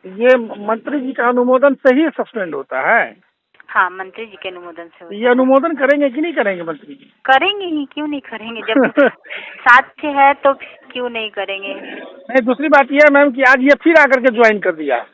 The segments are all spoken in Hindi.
ये मंत्री जी का अनुमोदन से ही सस्पेंड होता है। हाँ, मंत्री जी के अनुमोदन से ये होता है। अनुमोदन करेंगे कि नहीं करेंगे मंत्री जी? करेंगे ही, क्यों नहीं करेंगे, जब साथ है तो क्यों नहीं करेंगे। नहीं, दूसरी बात यह है मैम कि आज ये फिर आकर के ज्वाइन कर दिया।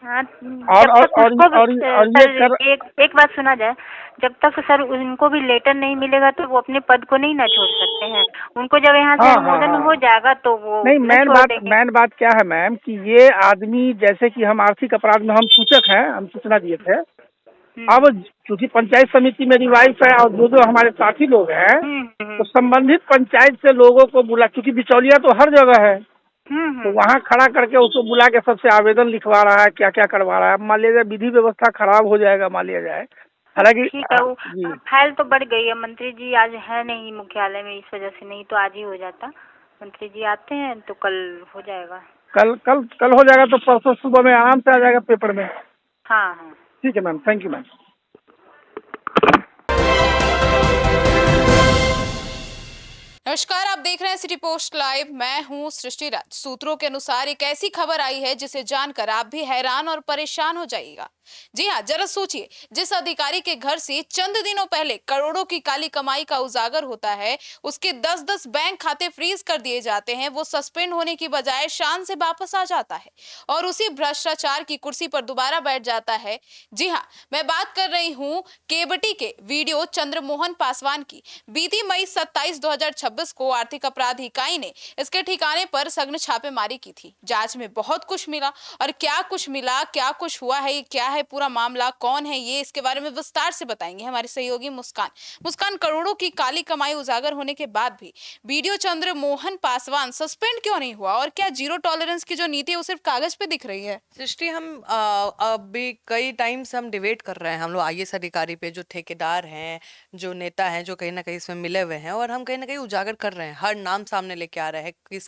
हाँ, और जब और तक और उसको भी और ये सर, कर एक बात सुना जाए, जब तक सर उनको भी लेटर नहीं मिलेगा तो वो अपने पद को नहीं ना छोड़ सकते हैं। उनको जब यहाँ से हाँ हाँ अनुमोदन हो हाँ। जाएगा तो वो नहीं, नहीं छोड़ देंगे। मेन बात क्या है मैम कि ये आदमी, जैसे कि हम आर्थिक अपराध में हम सूचक हैं, हम सूचना दिए थे। अब हम्म चूंकि पंचायत समिति मेरी वाइफ है और जो जो हमारे साथी लोग हैं, हम्म तो हम्म संबंधित पंचायत से लोगों को बुला, क्योंकि बिचौलिया तो हर जगह है, तो हम्म। वहाँ खड़ा करके उसको बुला के सबसे आवेदन लिखवा रहा है, क्या क्या करवा रहा है। अब मान लिया जाए विधि व्यवस्था खराब हो जाएगा, मान लिया जाए। हालांकि ठीक है, वो जी, फाइल तो बढ़ गई है। मंत्री जी आज है नहीं मुख्यालय में, इस वजह से, नहीं तो आज ही हो जाता। मंत्री जी आते हैं तो कल हो जाएगा। कल कल कल हो जाएगा तो परसों सुबह में आराम से आ जाएगा पेपर में। हाँ हाँ। ठीक है मैम, थैंक यू मैम। नमस्कार, आप देख रहे हैं सिटी पोस्ट लाइव। मैं हूं सृष्टि राज। सूत्रों के अनुसार एक ऐसी खबर आई है जिसे जानकर आप भी हैरान और परेशान हो जाइएगा। जी हां, जरा सोचिए, जिस अधिकारी के घर से चंद दिनों पहले करोड़ों की काली कमाई का उजागर होता है, उसके 10-10 बैंक खाते फ्रीज कर दिए जाते हैं। वो सस्पेंड होने की बजाय शान से वापस आ जाता है और उसी भ्रष्टाचार की कुर्सी पर दोबारा बैठ जाता है। जी हां, मैं बात कर रही हूं केवटी के वीडियो चंद्रमोहन पासवान की। बीती मई 27, 2026 को आर्थिक अपराध इकाई ने इसके ठिकाने पर सघन छापेमारी की थी। जांच में बहुत कुछ मिला, और क्या कुछ मिला, क्या कुछ हुआ है, क्या है पूरा मामला, कौन है ये, इसके बारे में विस्तार से बताएंगे हमारे सहयोगी मुस्कान। करोड़ों की काली कमाई उजागर होने के बाद भी वीडियो चंद्रमोहन पासवान सस्पेंड क्यों नहीं हुआ, और क्या जीरो टॉलरेंस की जो नीति है वो सिर्फ कागज पे दिख रही है? सृष्टि, हम अभी कई टाइम से हम डिबेट कर रहे हैं, हम लोग आईएएस अधिकारी पे, जो ठेकेदार हैं, जो नेता हैं, जो कहीं ना कहीं इसमें मिले हुए हैं, और हम कहीं ना कहीं उजागर कर रहे हैं, हर नाम सामने लेके आ रहे हैं, किस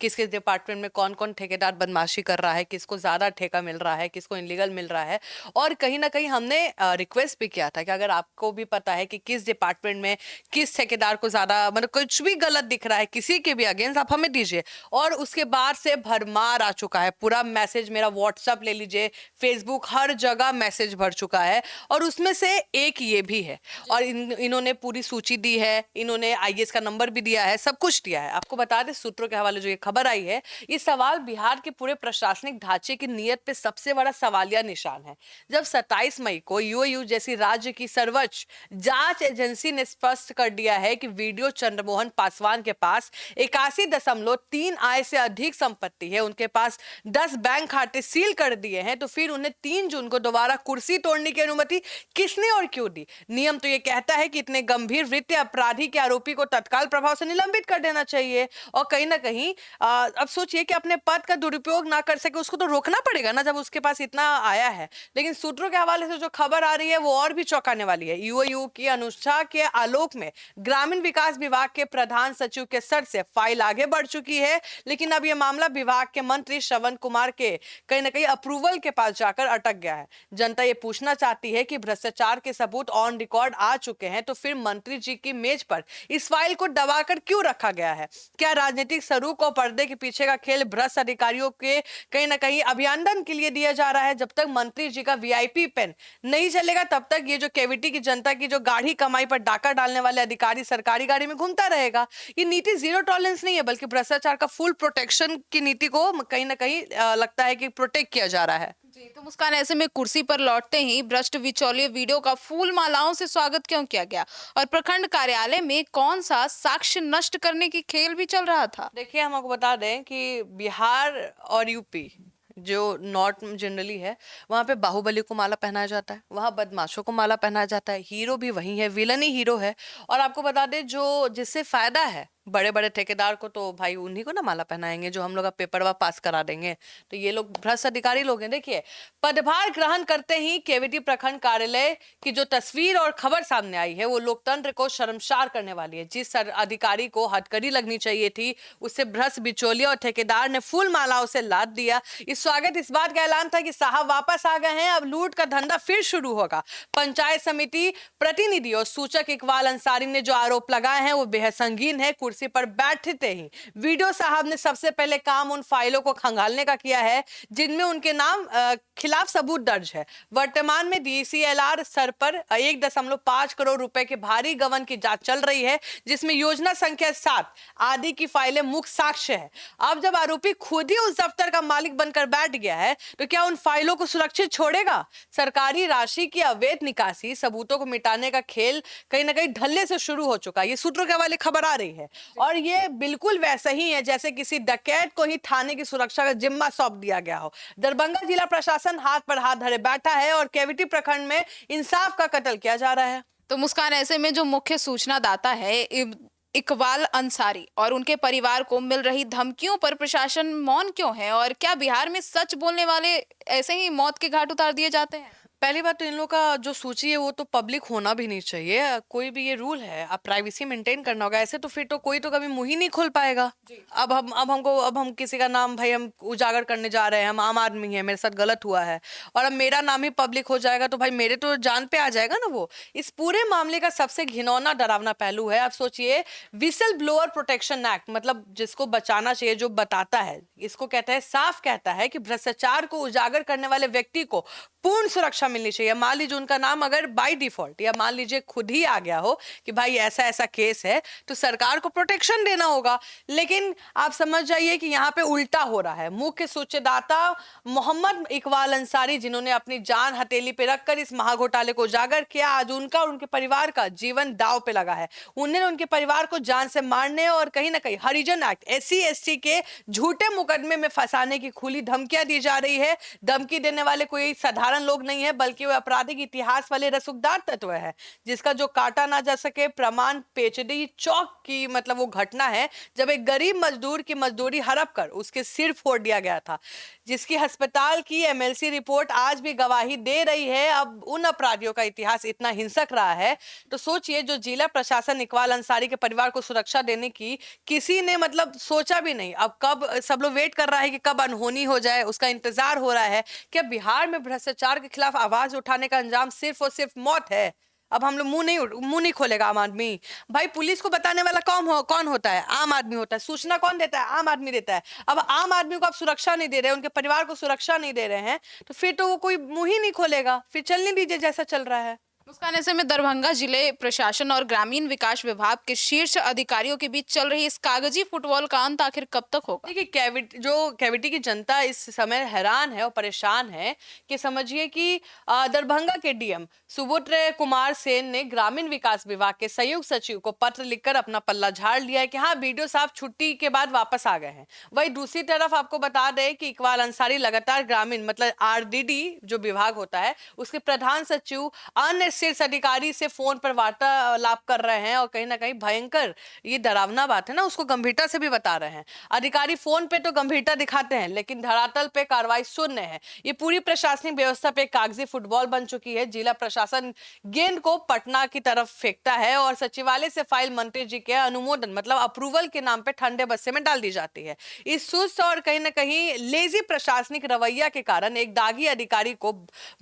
किस डिपार्टमेंट में कौन कौन ठेकेदार बदमाशी कर रहा है, किसको ज्यादा ठेका मिल रहा है, किसको इनलीगल मिल रहा है। और कहीं ना कहीं हमने रिक्वेस्ट भी किया था कि अगर आपको भी पता है कि किस डिपार्टमेंट में किस ठेकेदार को ज्यादा, मतलब कुछ भी गलत दिख रहा है किसी के भी अगेंस्ट, आप हमें दीजिए। और उसके बाद से भरमार आ चुका है, पूरा मैसेज, मेरा व्हाट्सएप ले लीजिए, फेसबुक, हर जगह मैसेज भर चुका है। और उसमें से एक ये भी है, और इन्होंने पूरी सूची दी है, इन्होंने आईएएस का नंबर भी दिया है, सब कुछ दिया है। आपको बता दें, सूत्रों के हवाले जो ये खबर आई है, ये सवाल बिहार के पूरे प्रशासनिक ढांचे की नीयत पे सबसे बड़ा सवालिया निशान है। जब 27 मई को यूएयू जैसी राज्य की सर्वोच्च जांच एजेंसी ने स्पष्ट कर दिया है कि वीडियो चंद्रमोहन पासवान के पास 81.3 आय से अधिक संपत्ति है, उनके पास 10 बैंक खाते सील कर दिए हैं, तो फिर उन्हें 3 जून को दोबारा कुर्सी तोड़ने की अनुमति किसने और क्यों दी? नियम तो ये कहता है कि इतने गंभीर वित्तीय अपराधी के आरोपी को तत्काल प्रभाव से निलंबित कर देना चाहिए। और कहीं ना कहीं अब सोचिए कि अपने पद का दुरुपयोग ना कर सके, उसको तो रोकना पड़ेगा ना, जब उसके पास इतना आया है। लेकिन सूत्रों के हवाले से जो खबर आ रही है वो और भी चौंकाने वाली है। यूएयू की अनुष्ठा के आलोक में ग्रामीण विकास विभाग के प्रधान सचिव के सर से फाइल आगे बढ़ चुकी है, लेकिन अब यह मामला विभाग के मंत्री श्रवण कुमार के कहीं ना कहीं अप्रूवल के पास जाकर अटक गया है। जनता ये पूछना चाहती है कि भ्रष्टाचार के सबूत ऑन रिकॉर्ड आ चुके हैं, तो फिर मंत्री जी की मेज पर इस फाइल को दबाकर क्यों रखा गया है? क्या राजनीतिक सरूख और पर्दे के पीछे का खेल भ्रष्ट अधिकारियों के कहीं ना कहीं अभिनंदन के लिए दिया जा रहा है? जब तक मंत्री जी का वीआईपी पेन नहीं चलेगा, तब तक ये जो केवीटी की जनता की जो गाढ़ी कमाई पर डाका डालने वाले अधिकारी सरकारी गाड़ी में घूमता रहेगा। ये नीति जीरो टॉलरेंस नहीं है, बल्कि भ्रष्टाचार का फुल प्रोटेक्शन की नीति को कहीं ना कहीं लगता है कि प्रोटेक्ट किया जा रहा है। जी, तो मुस्कान, ऐसे में कुर्सी पर लौटते ही भ्रष्ट बिचौलिए वीडियो का फूल मालाओं से स्वागत क्यों किया गया, और प्रखंड कार्यालय में कौन सा साक्ष्य नष्ट करने की खेल भी चल रहा था? देखिए, हम आपको बता दें कि बिहार और यूपी जो नॉर्थ जनरली है, वहां पे बाहुबली को माला पहनाया जाता है, वहां बदमाशों को माला पहनाया जाता है, हीरो भी वही है, विलन ही हीरो है। और आपको बता दें, जो जिससे फायदा है बड़े बड़े ठेकेदार को, तो भाई उन्हीं को ना माला पहनाएंगे जो हम लोग का पेपर पास करा देंगे। तो ये लोग भ्रष्ट अधिकारी लोग हैं। देखिए, पदभार ग्रहण करते ही केवीटी प्रखंड कार्यालय की जो तस्वीर और खबर सामने आई है, वो लोकतंत्र को शर्मसार करने वाली है। जिस अधिकारी को हथकड़ी लगनी चाहिए थी, उससे भ्रष्ट बिचौलिया और ठेकेदार ने फूल मालाओं से लाद दिया। इस स्वागत इस बात का ऐलान था कि साहब वापस आ गए हैं, अब लूट का धंधा फिर शुरू होगा। पंचायत समिति प्रतिनिधि और सूचक इकबाल अंसारी ने जो आरोप लगाए हैं वो बेहद संगीन है। कुर्सी कुर्सी पर बैठते ही वीडियो साहब ने सबसे पहले काम उन फाइलों को खंगालने का किया है जिनमें उनके नाम खिलाफ सबूत दर्ज है। वर्तमान में DCLR स्तर पर 1.5 करोड़ रुपए के भारी गबन की जांच चल रही है, जिसमें योजना संख्या 7 आदि की फाइलें मुख्य साक्ष्य है। अब जब आरोपी खुद ही उस दफ्तर का मालिक बनकर बैठ गया है तो क्या उन फाइलों को सुरक्षित छोड़ेगा? सरकारी राशि की अवैध निकासी, सबूतों को मिटाने का खेल कहीं ना कहीं ढलने से शुरू हो चुका है। ये सूत्रों के हवाले खबर आ रही है और ये बिल्कुल वैसा ही है जैसे किसी डकैत को ही थाने की सुरक्षा का जिम्मा सौंप दिया गया हो। दरभंगा जिला प्रशासन हाथ पर हाथ धरे बैठा है और केवीटी प्रखंड में इंसाफ का कत्ल किया जा रहा है। तो मुस्कान, ऐसे में जो मुख्य सूचना दाता है इकबाल अंसारी और उनके परिवार को मिल रही धमकियों पर प्रशासन मौन क्यों है, और क्या बिहार में सच बोलने वाले ऐसे ही मौत के घाट उतार दिए जाते हैं? पहली बात तो इन लोगों का जो सूची है वो तो पब्लिक होना भी नहीं चाहिए। कोई भी ये रूल है, अब प्राइवेसी मेंटेन करना होगा। ऐसे तो फिर तो कोई तो कभी मुंह ही नहीं खोल पाएगा। अब हम किसी का नाम भाई हम उजागर करने जा रहे हैं, हम आम आदमी हैं, मेरे साथ गलत हुआ है और अब मेरा नाम ही पब्लिक हो जाएगा तो भाई मेरे तो जान पे आ जाएगा ना वो। इस पूरे मामले का सबसे घिनौना डरावना पहलू है, आप सोचिए, विसल ब्लोअर प्रोटेक्शन एक्ट, मतलब जिसको बचाना चाहिए, जो बताता है, इसको कहता है, साफ कहता है कि भ्रष्टाचार को उजागर करने वाले व्यक्ति को पूर्ण सुरक्षा मिलनी चाहिए। मान लीजिए उनका नाम अगर बाय डिफॉल्ट या मान लीजिए खुद ही आ गया हो कि भाई ऐसा ऐसा केस है तो सरकार को प्रोटेक्शन देना होगा। लेकिन आप समझ जाइए कि यहाँ पे उल्टा हो रहा है। मुख्य सूचनादाता मोहम्मद इकबाल अंसारी, जिन्होंने अपनी जान हथेली पे रखकर इस महाघोटाले को उजागर किया, आज उनका और उनके परिवार का जीवन दांव पे लगा है। उन्हें उनके परिवार को जान से मारने और कहीं ना कहीं हरिजन एक्ट, SC/ST के झूठे मुकदमे में फंसाने की खुली धमकियां दी जा रही है। धमकी देने वाले कोई साधारण लोग नहीं है बल्कि वो आपराधिक इतिहास वाले रसूखदार तत्व है, जिसका जो काटा ना जा सके प्रमाण पेचीदी चौक की मतलब वो घटना है जब एक गरीब मजदूर की मजदूरी हड़प कर उसके सिर फोड़ दिया गया था, जिसकी अस्पताल की MLC रिपोर्ट आज भी गवाही दे रही है। अब उन अपराधियों का इतिहास इतना हिंसक रहा है तो सोचिए, जो जिला प्रशासन इकबाल अंसारी के परिवार को सुरक्षा देने की किसी ने मतलब सोचा भी नहीं। अब कब सब लोग वेट कर रहा है कि कब अनहोनी हो जाए, उसका इंतजार हो रहा है। क्या बिहार में भ्रष्टाचार के खिलाफ आवाज उठाने का अंजाम सिर्फ और सिर्फ मौत है? अब हम लोग मुंह नहीं खोलेगा आम आदमी। भाई पुलिस को बताने वाला कौन होता है? आम आदमी होता है। सूचना कौन देता है? आम आदमी देता है। अब आम आदमी को आप सुरक्षा नहीं दे रहे, उनके परिवार को सुरक्षा नहीं दे रहे हैं तो फिर तो वो कोई मुंह ही नहीं खोलेगा। फिर चलने दीजिए जैसा चल रहा है। मुस्कान, ऐसे में दरभंगा जिले प्रशासन और ग्रामीण विकास विभाग के शीर्ष अधिकारियों के बीच चल रही इस कागजी फुटबॉल का अंत आखिर कब तक होगा? देखिए, केवीटी की जनता इस समय हैरान है और परेशान है कि समझिए कि दरभंगा के DM सुबोध कुमार सेन ने ग्रामीण विकास विभाग के संयुक्त सचिव को पत्र लिखकर अपना पल्ला झाड़ लिया है कि हाँ, BDO साहब छुट्टी के बाद वापस आ गए हैं। वही दूसरी तरफ आपको बता दें कि इकबाल अंसारी लगातार ग्रामीण मतलब RDD जो विभाग होता है उसके प्रधान सचिव अन्य शीर्ष अधिकारी से फोन पर वार्तालाप कर रहे हैं और कहीं ना कहीं भयंकर, ये डरावना बात है ना, उसको गंभीरता से भी बता रहे हैं। अधिकारी फोन पे तो गंभीरता दिखाते हैं लेकिन धरातल पे कार्रवाई शून्य है। ये पूरी प्रशासनिक व्यवस्था पे कागजी फुटबॉल बन चुकी है। जिला प्रशासन गेंद को पटना की तरफ फेंकता है और सचिवालय से फाइल मंत्री जी के अनुमोदन मतलब अप्रूवल के नाम पे ठंडे बस्ते में डाल दी जाती है। इस सुस्त और कहीं ना कहीं लेजी प्रशासनिक रवैया के कारण एक दागी अधिकारी को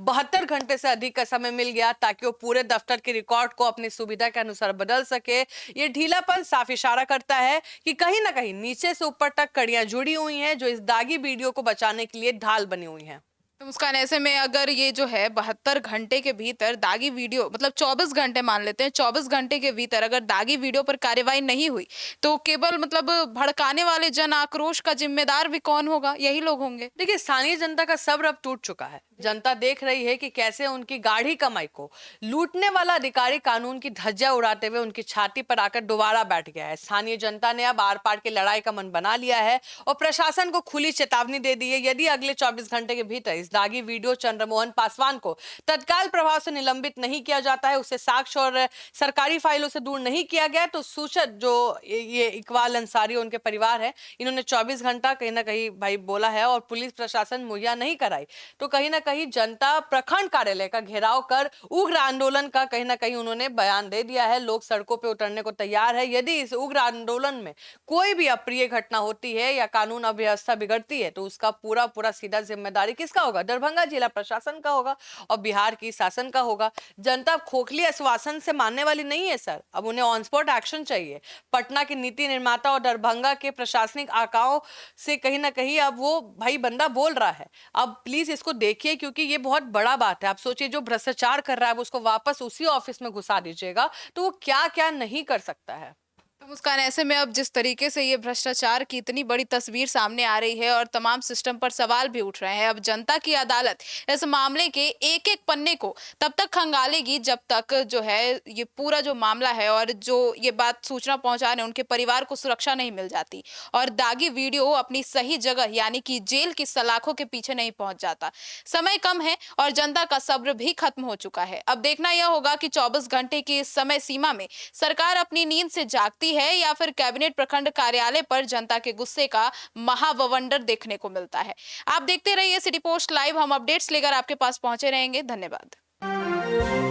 72 घंटे से अधिक का समय मिल गया ताकि वो पूरे दफ्तर के रिकॉर्ड को अपनी सुविधा के अनुसार बदल सके। ये ढीलापन साफ इशारा करता है कि कहीं ना कहीं नीचे से ऊपर तक कड़ियां जुड़ी हुई हैं जो इस दागी वीडियो को बचाने के लिए ढाल बनी हुई हैं। तो मुस्कान, ऐसे में अगर ये जो है 72 घंटे के भीतर दागी वीडियो मतलब 24 घंटे मान लेते हैं, 24 घंटे के भीतर अगर दागी वीडियो पर कार्रवाई नहीं हुई तो केवल मतलब भड़काने वाले जन आक्रोश का जिम्मेदार भी कौन होगा? यही लोग होंगे। देखिए, स्थानीय जनता का सब्र अब टूट चुका है। जनता देख रही है कि कैसे उनकी गाढ़ी कमाई को लूटने वाला अधिकारी कानून की धज्जियां उड़ाते हुए उनकी छाती पर आकर दोबारा बैठ गया है। स्थानीय जनता ने अब आर पार की लड़ाई का मन बना लिया है और प्रशासन को खुली चेतावनी दे दी है। यदि अगले 24 घंटे के भीतर इस दागी वीडियो चंद्रमोहन पासवान को तत्काल प्रभाव से निलंबित नहीं किया जाता है, उससे साक्ष्य और सरकारी फाइलों से दूर नहीं किया गया तो सूचक जो ये इकबाल अंसारी उनके परिवार है, इन्होंने 24 घंटा कहीं ना कहीं भाई बोला है और पुलिस प्रशासन मुहैया नहीं कराई तो कहीं ना कहीं जनता प्रखंड कार्यालय का घेराव कर उग्र आंदोलन का कहीं ना कहीं उन्होंने बयान दे दिया है। लोग सड़कों पे उतरने को तैयार है। यदि इस उग्र आंदोलन में कोई भी अप्रिय घटना होती है या कानून अव्यवस्था बिगड़ती है तो उसका पूरा पूरा सीधा जिम्मेदारी किसका होगा? दरभंगा जिला प्रशासन का होगा और बिहार की शासन का होगा। जनता खोखली आश्वासन से मानने वाली नहीं है सर, अब उन्हें ऑन स्पॉट एक्शन चाहिए। पटना के नीति निर्माता और दरभंगा के प्रशासनिक आकाओं से कहीं ना कहीं अब वो भाई बंदा बोल रहा है। अब प्लीज इसको देखिए क्योंकि ये बहुत बड़ा बात है। आप सोचिए जो भ्रष्टाचार कर रहा है उसको वापस उसी ऑफिस में घुसा दीजिएगा तो वो क्या क्या नहीं कर सकता है। तो मुस्कान, ऐसे में अब जिस तरीके से ये भ्रष्टाचार की इतनी बड़ी तस्वीर सामने आ रही है और तमाम सिस्टम पर सवाल भी उठ रहे हैं, अब जनता की अदालत इस मामले के एक एक पन्ने को तब तक खंगालेगी जब तक जो है ये पूरा जो मामला है और जो ये बात सूचना पहुंचा रहे हैं उनके परिवार को सुरक्षा नहीं मिल जाती और दागी वीडियो अपनी सही जगह यानी कि जेल की सलाखों के पीछे नहीं पहुंच जाता। समय कम है और जनता का सब्र भी खत्म हो चुका है। अब देखना यह होगा कि 24 घंटे की इस समय सीमा में सरकार अपनी नींद से जागती है या फिर कैबिनेट प्रखंड कार्यालय पर जनता के गुस्से का महावंडर देखने को मिलता है। आप देखते रहिए सिटी पोस्ट लाइव, हम अपडेट्स लेकर आपके पास पहुंचे रहेंगे। धन्यवाद।